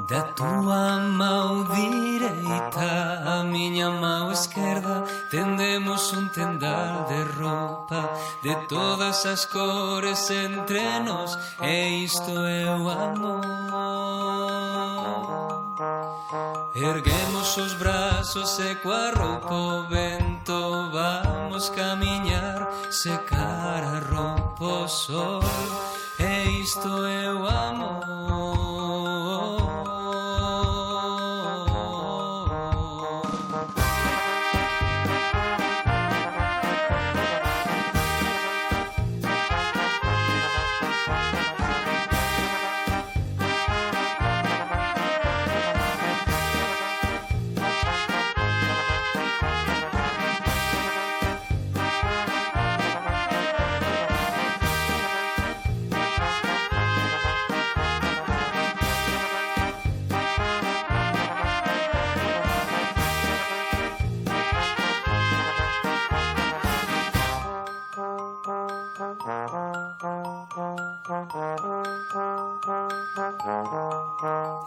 Da túa mão direita a miña mão esquerda tendemos un tendal de roupa de todas as cores entre nós, e isto é o amor. Erguemos os brazos e coa roupa o vento vamos camiñar, secar a roupa o sol, e isto é o amor.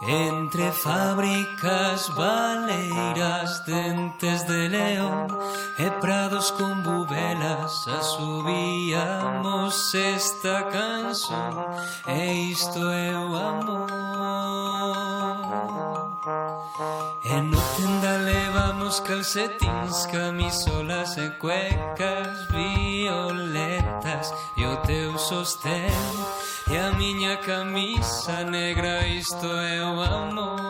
Entre fábricas baleiras, dentes de león e prados con bubelas asubíamos esta canción, e isto é o amor. E no tenda levamos calcetins, camisolas e cuecas violetas e o teu sostén e a miña camisa negra, isto é o amor.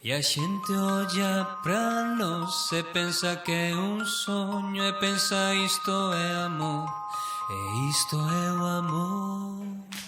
E a xente olla pra nós e pensa que é un soño, e pensa isto é amor, e isto é o amor.